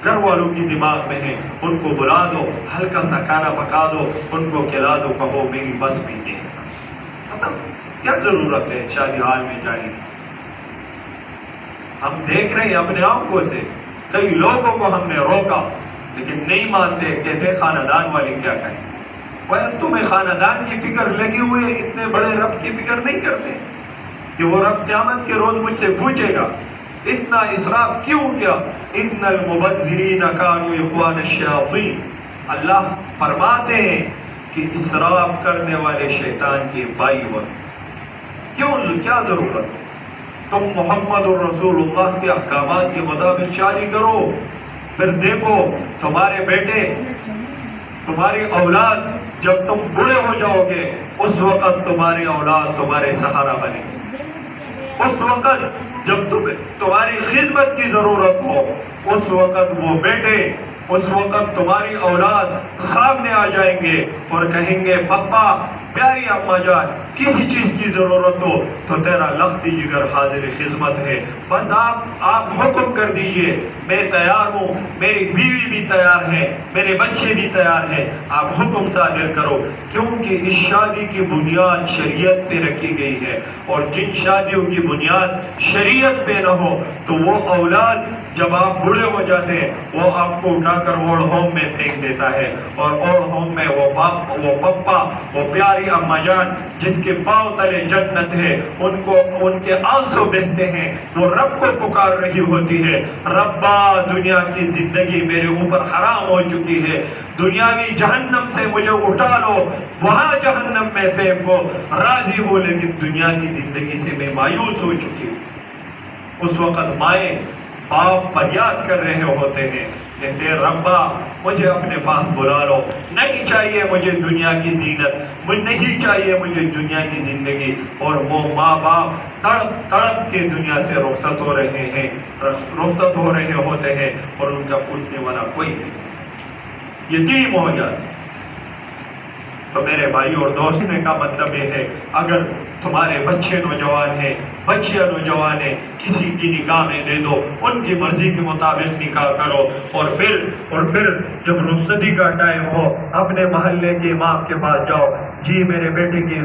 گھر والوں کی دماغ میں ہے، ان کو بلا دو، ہلکا سا کھانا پکا دو، ان کو کھلا دو، کہو میری بس بھی ہے، ختم۔ کیا ضرورت ہے شادی حال میں جانے کی؟ ہم دیکھ رہے ہیں اپنے آنکھوں سے، کئی لوگوں کو ہم نے روکا لیکن نہیں مانتے، کہتے خاندان والے کیا کہیں۔ تمہیں خاندان کی فکر لگی ہوئی ہے، اتنے بڑے رب کی فکر نہیں کرتے کہ وہ رب قیامت کے روز مجھ سے پوچھے گا اتنا اسراف کیوں کیا؟ ان المبذرین کانوا اخوان الشیاطین، اللہ فرماتے ہیں کہ اسراف کرنے والے شیطان کے بھائی ہوتے۔ کیوں؟ کیا ضرورت؟ تم محمد الرسول اللہ کے احکامات کے مطابق شادی کرو، پھر دیکھو تمہارے بیٹے، تمہاری اولاد جب تم بوڑھے ہو جاؤ گے اس وقت تمہاری اولاد تمہارے سہارا بنے گی۔ اس وقت جب تمہاری خدمت کی ضرورت ہو اس وقت وہ بیٹے، اس وقت تمہاری اولاد سامنے آ جائیں گے اور کہیں گے پپا، پیاری اماں جان، کسی چیز کی ضرورت ہو تو تیرا لختی جگر حاضر خدمت ہے، بس آپ حکم کر دیجئے، میں تیار ہوں، میری بیوی بھی تیار ہے، میرے بچے بھی تیار ہیں، آپ حکم صادر کرو۔ کیونکہ اس شادی کی بنیاد شریعت پہ رکھی گئی ہے، اور جن شادیوں کی بنیاد شریعت پہ نہ ہو تو وہ اولاد جب آپ بوڑھے ہو جاتے ہیں وہ آپ کو اٹھا کر اولڈ ہوم میں پھینک دیتا ہے، اور اولڈ ہوم میں وہ پپا، وہ پیاری اماں جان جس کے پاؤں تلے جنت ہے، ان کے آنسو بہتے ہیں، وہ رب کو پکار رہی ہوتی ہے، ربا دنیا کی زندگی میرے اوپر حرام ہو چکی ہے، دنیاوی جہنم سے مجھے اٹھا لو، وہاں جہنم میں پھینکو، راضی ہو لیکن دنیا کی زندگی سے میں مایوس ہو چکی ہوں۔ اس وقت مائیں باپ فریاد کر رہے ہوتے ہیں، کہتے ہیں ربا مجھے اپنے پاس بلا لو، نہیں چاہیے مجھے دنیا کی زینت، نہیں چاہیے مجھے دنیا کی زندگی، اور وہ ماں باپ تڑپ تڑپ کے دنیا سے رخصت ہو رہے ہوتے ہیں، اور ان کا پوچھنے والا کوئی نہیں، یتیم ہو جاتے۔ تو میرے بھائی اور دوستنے کا مطلب یہ ہے، اگر تمہارے بچے نوجوان ہیں، بچیاں نوجوان ہیں، کسی کی نکاح میں دے دو، ان کی مرضی کے مطابق نکاح کرو، اور پھر جب رخصتی کا ٹائم ہو اپنے محلے کے امام کے پاس جاؤ، جی میرے بیٹے کی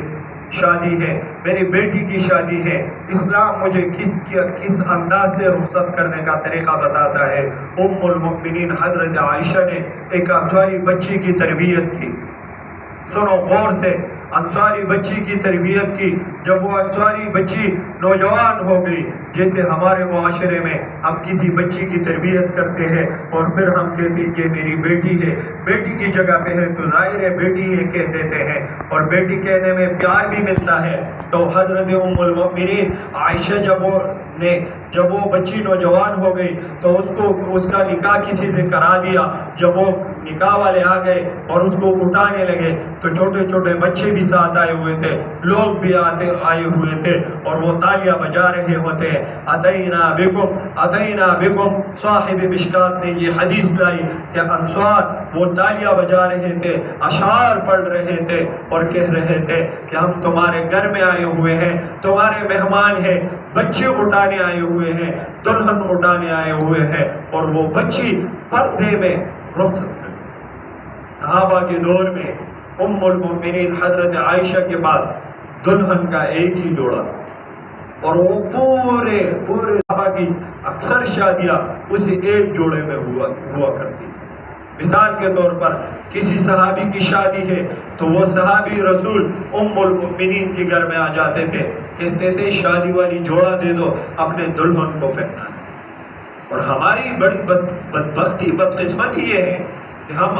شادی ہے، میری بیٹی کی شادی ہے، اسلام مجھے کس انداز سے رخصت کرنے کا طریقہ بتاتا ہے۔ ام المؤمنین حضرت عائشہ نے ایک انصاری بچی کی تربیت کی، سنو غور سے، انصاری بچی کی تربیت کی۔ جب وہ انصاری بچی نوجوان ہو گئی، جیسے ہمارے معاشرے میں ہم کسی بچی کی تربیت کرتے ہیں اور پھر ہم کہتے ہیں کہ میری بیٹی ہے، بیٹی کی جگہ پہ ہے تو ظاہر ہے بیٹی ہے کہہ دیتے ہیں، اور بیٹی کہنے میں پیار بھی ملتا ہے۔ تو حضرت ام المؤمنین عائشہ جب وہ بچی نوجوان ہو گئی تو اس کا نکاح کسی سے کرا دیا۔ جب وہ نکاح والے آ گئے اور اس کو اٹھانے لگے تو چھوٹے چھوٹے بچے بھی ساتھ آئے ہوئے تھے، لوگ بھی آئے ہوئے تھے، اور وہ تالیاں بجا رہے ہوتے ہیں، اتینا بکم۔ صاحب مشکات نے یہ حدیث لائی کہ انصار وہ تالیاں بجا رہے تھے، اشعار پڑھ رہے تھے، اور کہہ رہے تھے کہ ہم تمہارے گھر میں آئے ہوئے ہیں، تمہارے مہمان ہیں، بچے اٹھانے آئے ہوئے ہیں، دلہن اٹھانے آئے ہوئے ہیں۔ اور وہ بچی پردے میں صحابہ کے دور میں ام المؤمنین حضرت عائشہ کے بعد دلہن کا ایک ہی جوڑا، اور وہ پورے صحابہ کی اکثر شادیاں اسی ایک جوڑے میں ہوا کرتی۔ مثال کے طور پر کسی صحابی کی شادی ہے تو وہ صحابی رسول ام المؤمنین کے گھر میں آ جاتے تھے، کہتے تھے شادی والی جوڑا دے دو، اپنے دلہن کو پہننا ہے۔ اور ہماری بڑی بدبختی، بدقسمتی یہ ہے کہ ہم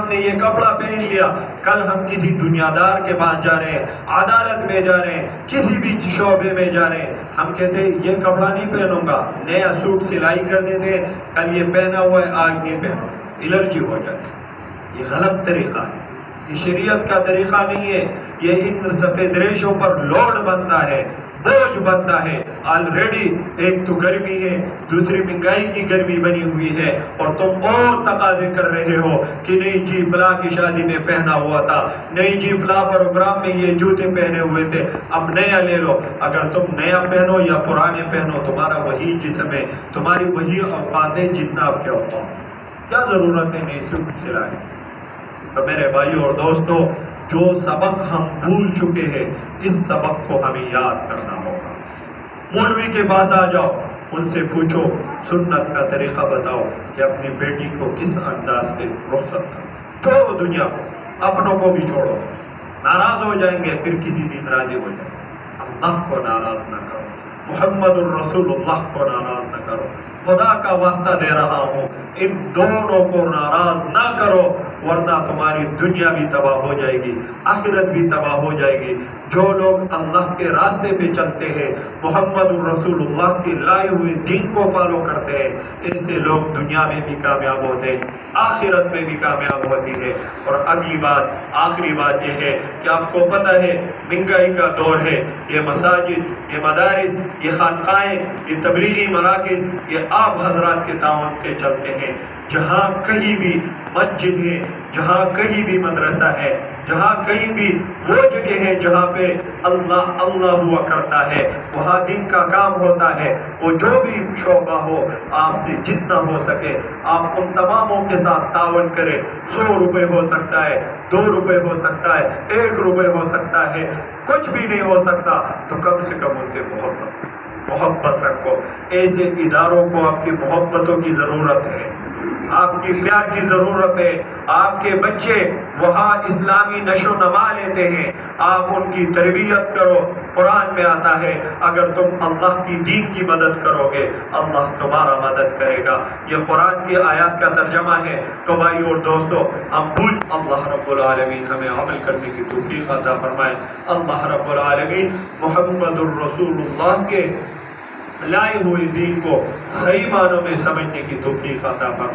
نے یہ کپڑا پہن لیا، کل ہم کسی دنیا دار کے پاس جا رہے ہیں، عدالت میں جا رہے ہیں، کسی بھی شعبے میں جا رہے ہیں، ہم کہتے ہیں یہ کپڑا نہیں پہنوں گا، نیا سوٹ سلائی کر دیتے ہیں، کل یہ پہنا ہوا ہے آج نہیں پہنو، الرجی ہو جاتی۔ یہ غلط طریقہ ہے، یہ شریعت کا طریقہ نہیں ہے، یہ ان سفید ریشوں پر لوڈ بنتا ہے، بوجھ بنتا ہے۔ آلریڈی ایک تو گرمی ہے، دوسری مہنگائی کی گرمی بنی ہوئی ہے، اور تم اور تقاضے کر رہے ہو کہ نہیں جی فلاں کی شادی میں پہنا ہوا تھا، نہیں جی فلاں پروگرام میں یہ جوتے پہنے ہوئے تھے، اب نیا لے لو۔ اگر تم نیا پہنو یا پرانے پہنو، تمہارا وہی جسم ہے، تمہاری وہی اوقات ہے جتنا آپ کے اوقات۔ کیا ضرورت ہے نئی سکھ سلائے؟ تو میرے بھائیوں اور دوستوں، جو سبق ہم بھول چکے ہیں اس سبق کو ہمیں یاد کرنا ہوگا۔ مولوی کے پاس آ جاؤ، ان سے پوچھو، سنت کا طریقہ بتاؤ کہ اپنی بیٹی کو کس انداز سے رخصت کرو۔ چھوڑو دنیا کو، اپنوں کو بھی چھوڑو، ناراض ہو جائیں گے پھر کسی دن راضی ہو جائیں گے۔ اللہ کو ناراض نہ کرو، محمد الرسول اللہ کو ناراض نہ کرو، خدا کا واسطہ دے رہا ہوں ان دونوں کو ناراض نہ کرو، ورنہ تمہاری دنیا بھی تباہ ہو جائے گی، آخرت بھی تباہ ہو جائے گی۔ جو لوگ اللہ کے راستے پہ چلتے ہیں، محمد الرسول اللہ کے لائے ہوئے دین کو فالو کرتے ہیں، ایسے لوگ دنیا میں بھی کامیاب ہوتے ہیں، آخرت میں بھی کامیاب ہوتی ہے۔ اور اگلی بات، آخری بات یہ ہے کہ آپ کو پتہ ہے مہنگائی کا دور ہے، یہ مساجد، یہ مدارس، یہ خانقاہیں، یہ تبلیغی مراکز، یہ آپ حضرات کے تعاون سے چلتے ہیں۔ جہاں کہیں بھی مسجد ہے، جہاں کہیں بھی مدرسہ ہے، جہاں کہیں بھی وہ جگہ ہے جہاں پہ اللہ اللہ ہوا کرتا ہے، وہاں دین کا کام ہوتا ہے، وہ جو بھی شعبہ ہو، آپ سے جتنا ہو سکے آپ ان تماموں کے ساتھ تعاون کریں۔ 100 روپے ہو سکتا ہے، 2 روپے ہو سکتا ہے، 1 روپے ہو سکتا ہے، کچھ بھی نہیں ہو سکتا تو کم سے کم ان سے محبت رکھو۔ ایسے اداروں کو آپ کی محبتوں کی ضرورت ہے، آپ کی پیار کی ضرورت ہے۔ آپ کے بچے وہاں اسلامی نشو و نما لیتے ہیں، آپ ان کی تربیت کرو۔ قرآن میں آتا ہے اگر تم اللہ کی دین کی مدد کرو گے اللہ تمہارا مدد کرے گا۔ یہ قرآن کی آیات کا ترجمہ ہے۔ تو بھائیو اور دوستو، ہم بھول اللہ رب العالمین ہمیں عمل کرنے کی توفیق عطا فرمائے۔ اللہ رب العالمین محمد الرسول اللہ کے لائے ہوئے دین کو صحیح معنوں میں سمجھنے کی توفیق عطا فرمائے۔